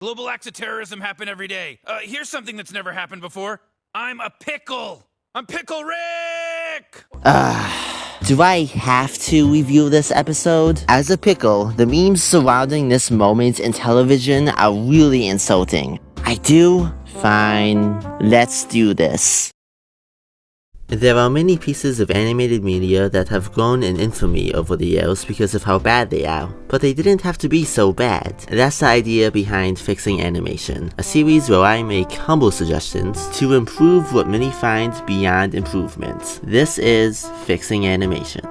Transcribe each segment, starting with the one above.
Global acts of terrorism happen every day. Here's something that's never happened before. I'm a pickle. I'm Pickle Rick! Do I have to review this episode? As a pickle, the memes surrounding this moment in television are really insulting. I do? Fine. Let's do this. There are many pieces of animated media that have grown in infamy over the years because of how bad they are, but they didn't have to be so bad. That's the idea behind Fixing Animation, a series where I make humble suggestions to improve what many find beyond improvement. This is Fixing Animation.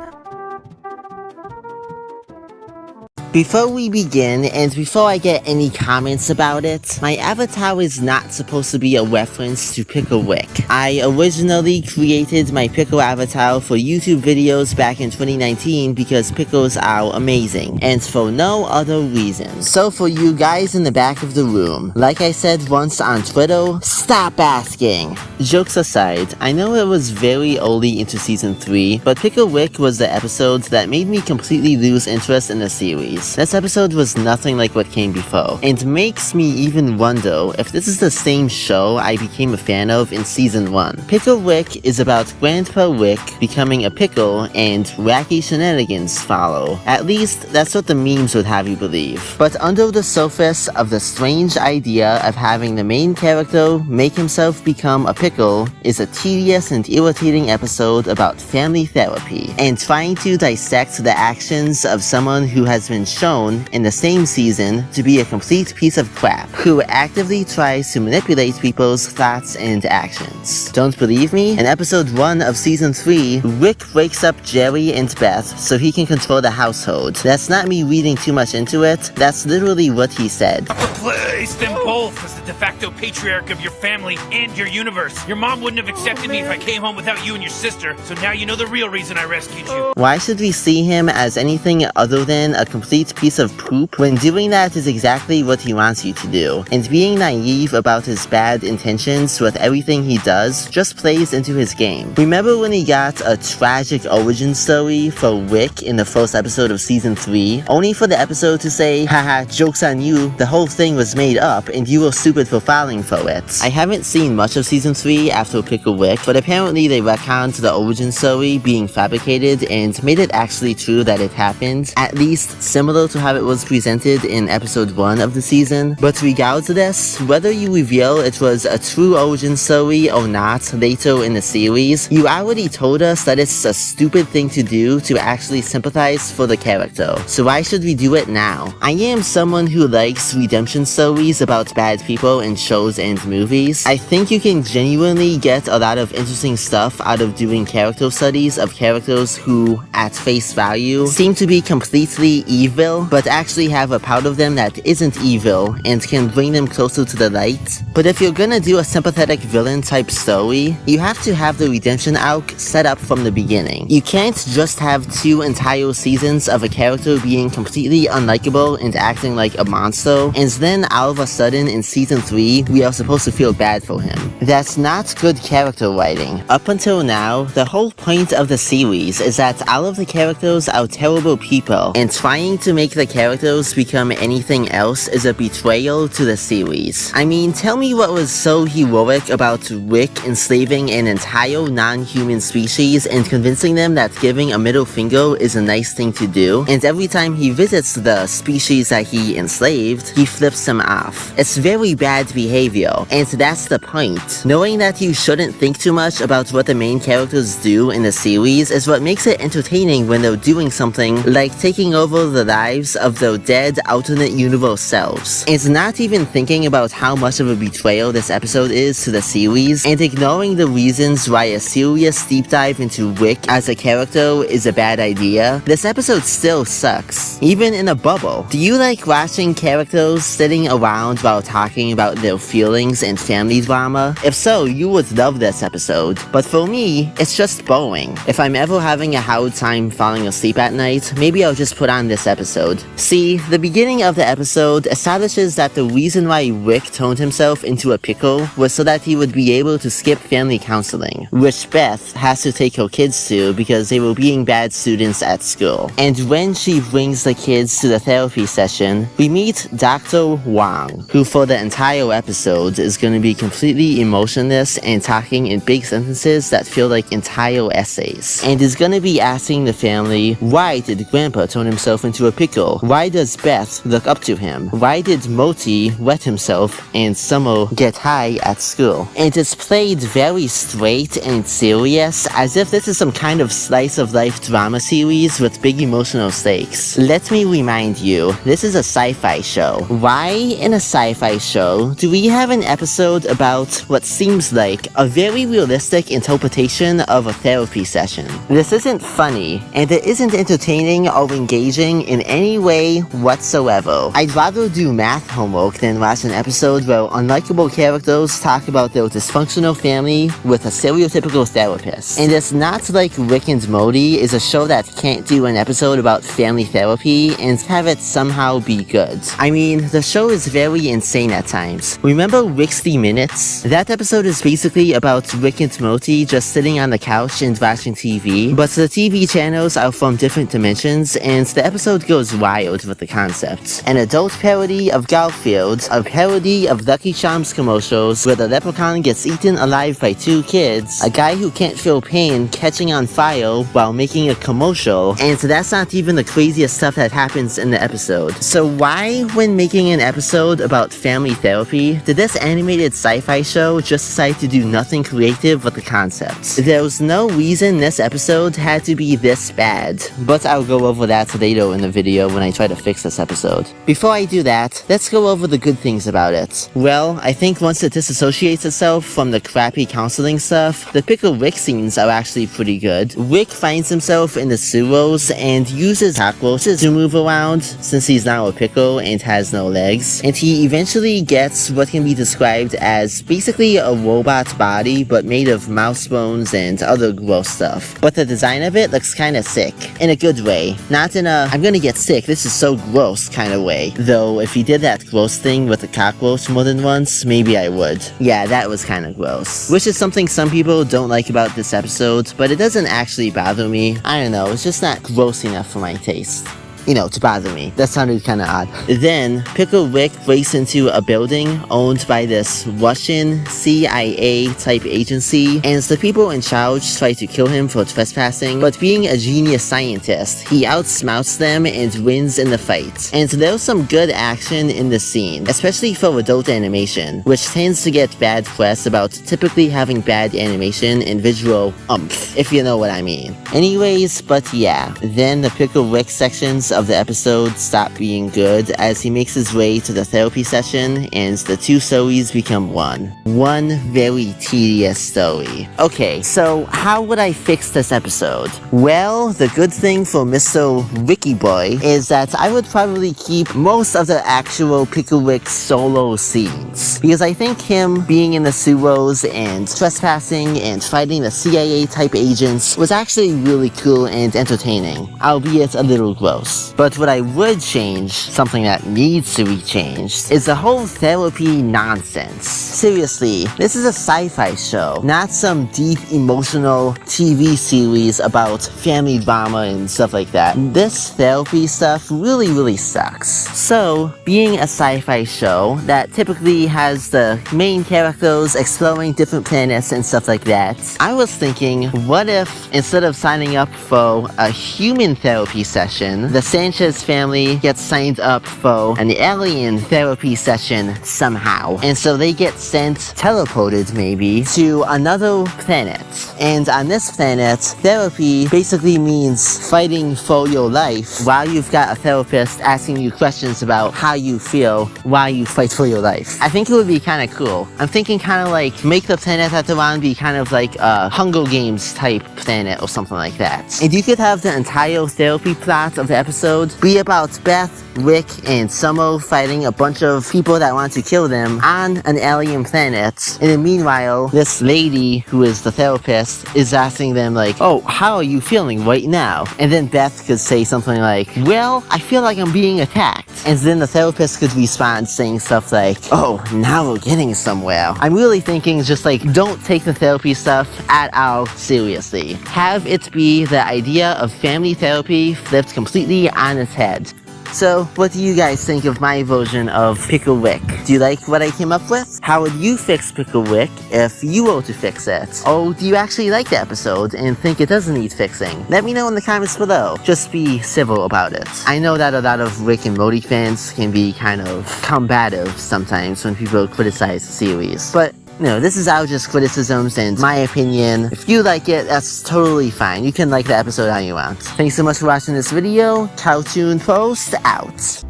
Before we begin, and before I get any comments about it, my avatar is not supposed to be a reference to Pickle Wick. I originally created my pickle avatar for YouTube videos back in 2019 because pickles are amazing, and for no other reason. So for you guys in the back of the room, like I said once on Twitter, stop asking! Jokes aside, I know it was very early into season 3, but Pickle Wick was the episode that made me completely lose interest in the series. This episode was nothing like what came before, and makes me even wonder if this is the same show I became a fan of in season 1. Pickle Wick is about Grandpa Rick becoming a pickle and wacky shenanigans follow. At least, that's what the memes would have you believe. But under the surface of the strange idea of having the main character make himself become a pickle is a tedious and irritating episode about family therapy, and trying to dissect the actions of someone who has been shown in the same season to be a complete piece of crap, who actively tries to manipulate people's thoughts and actions. Don't believe me? In episode 1 of season 3, Rick wakes up Jerry and Beth so he can control the household. That's not me reading too much into it, that's literally what he said. Replace them both as the de facto patriarch of your family and your universe. Your mom wouldn't have accepted me if I came home without you and your sister, so now you know the real reason I rescued you. Why should we see him as anything other than a complete piece of poop when doing that is exactly what he wants you to do, and being naive about his bad intentions with everything he does just plays into his game. Remember when he got a tragic origin story for Rick in the first episode of season 3, only for the episode to say, haha, joke's on you, the whole thing was made up and you were stupid for falling for it. I haven't seen much of season 3 after Pickle Wick, but apparently they retconned the origin story being fabricated and made it actually true that it happened, at least similar to how it was presented in episode 1 of the season. But regardless, whether you reveal it was a true origin story or not later in the series, you already told us that it's a stupid thing to do to actually sympathize for the character, so why should we do it now? I am someone who likes redemption stories about bad people in shows and movies. I think you can genuinely get a lot of interesting stuff out of doing character studies of characters who, at face value, seem to be completely evil, but actually have a part of them that isn't evil and can bring them closer to the light. But if you're gonna do a sympathetic villain type story, you have to have the redemption arc set up from the beginning. You can't just have 2 entire seasons of a character being completely unlikable and acting like a monster, and then all of a sudden in season 3 we are supposed to feel bad for him. That's not good character writing. Up until now, the whole point of the series is that all of the characters are terrible people, and trying to make the characters become anything else is a betrayal to the series. I mean, tell me what was so heroic about Rick enslaving an entire non-human species and convincing them that giving a middle finger is a nice thing to do, and every time he visits the species that he enslaved, he flips them off. It's very bad behavior, and that's the point. Knowing that you shouldn't think too much about what the main characters do in the series is what makes it entertaining when they're doing something like taking over the lives of their dead alternate universe selves. And not even thinking about how much of a betrayal this episode is to the series, and ignoring the reasons why a serious deep dive into Rick as a character is a bad idea, this episode still sucks. Even in a bubble. Do you like watching characters sitting around while talking about their feelings and family drama? If so, you would love this episode. But for me, it's just boring. If I'm ever having a hard time falling asleep at night, maybe I'll just put on this episode. episode. See, the beginning of the episode establishes that the reason why Rick turned himself into a pickle was so that he would be able to skip family counseling, which Beth has to take her kids to because they were being bad students at school. And when she brings the kids to the therapy session, we meet Dr. Wang, who for the entire episode is going to be completely emotionless and talking in big sentences that feel like entire essays, and is going to be asking the family, why did Grandpa turn himself into a pickle? Why does Beth look up to him? Why did Moti wet himself and Summer get high at school? And it's played very straight and serious, as if this is some kind of slice of life drama series with big emotional stakes. Let me remind you, this is a sci-fi show. Why in a sci-fi show do we have an episode about what seems like a very realistic interpretation of a therapy session? This isn't funny, and it isn't entertaining or engaging in any way whatsoever. I'd rather do math homework than watch an episode where unlikable characters talk about their dysfunctional family with a stereotypical therapist. And it's not like Rick and Morty is a show that can't do an episode about family therapy and have it somehow be good. I mean, the show is very insane at times. Remember Rick's Minutes? That episode is basically about Rick and Morty just sitting on the couch and watching TV, but the TV channels are from different dimensions, and the episode goes wild with the concept. An adult parody of Garfield, a parody of Lucky Charms commercials where the leprechaun gets eaten alive by two kids, a guy who can't feel pain catching on fire while making a commercial, and that's not even the craziest stuff that happens in the episode. So why, when making an episode about family therapy, did this animated sci-fi show just decide to do nothing creative with the concept? There's no reason this episode had to be this bad, but I'll go over that later in the video when I try to fix this episode. Before I do that, let's go over the good things about it. Well, I think once it disassociates itself from the crappy counseling stuff, the Pickle Rick scenes are actually pretty good. Rick finds himself in the sewers and uses cockroaches to move around since he's now a pickle and has no legs, and he eventually gets what can be described as basically a robot body but made of mouse bones and other gross stuff. But the design of it looks kinda sick, in a good way, not in a I'm gonna get sick, this is so gross kind of way. Though if he did that gross thing with the cockroach more than once, maybe I would. Yeah, that was kinda gross. Which is something some people don't like about this episode, but it doesn't actually bother me. I don't know, it's just not gross enough for my taste. You know, to bother me. That sounded kinda odd. Then, Pickle Wick breaks into a building owned by this Russian CIA type agency, and the people in charge try to kill him for trespassing, but being a genius scientist, he outsmarts them and wins in the fight. And there's some good action in the scene, especially for adult animation, which tends to get bad press about typically having bad animation and visual oomph, if you know what I mean. Anyways, but yeah, then the Pickle Rick sections of the episode stop being good as he makes his way to the therapy session and the two stories become one. One very tedious story. Okay, so how would I fix this episode? Well, the good thing for Mr. Ricky Boy is that I would probably keep most of the actual Pickle Rick solo scenes, because I think him being in the sewers and trespassing and fighting the CIA type agents was actually really cool and entertaining, albeit a little gross. But what I would change, something that needs to be changed, is the whole therapy nonsense. Seriously, this is a sci-fi show, not some deep emotional TV series about family drama and stuff like that. This therapy stuff really sucks. So, being a sci-fi show that typically has the main characters exploring different planets and stuff like that, I was thinking, what if instead of signing up for a human therapy session, the Sanchez family gets signed up for an alien therapy session somehow. And so they get sent, teleported maybe, to another planet. And on this planet, therapy basically means fighting for your life while you've got a therapist asking you questions about how you feel while you fight for your life. I think it would be kind of cool. I'm thinking kind of like make the planet that they're on be kind of like a Hunger Games type planet or something like that. And you could have the entire therapy plot of the episode episode be about Beth, Rick, and Sumo fighting a bunch of people that want to kill them on an alien planet. And then meanwhile, this lady, who is the therapist, is asking them like, oh, how are you feeling right now? And then Beth could say something like, well, I feel like I'm being attacked. And then the therapist could respond saying stuff like, oh, now we're getting somewhere. I'm really thinking just like, don't take the therapy stuff at all seriously. Have it be the idea of family therapy flipped completely on its head. So, what do you guys think of my version of Pickle Wick? Do you like what I came up with? How would you fix Pickle Wick if you were to fix it? Or do you actually like the episode and think it doesn't need fixing? Let me know in the comments below. Just be civil about it. I know that a lot of Rick and Morty fans can be kind of combative sometimes when people criticize the series, but no, this is our just criticisms and my opinion. If you like it, that's totally fine. You can like the episode how you want. Thanks so much for watching this video. Cartoon Post out.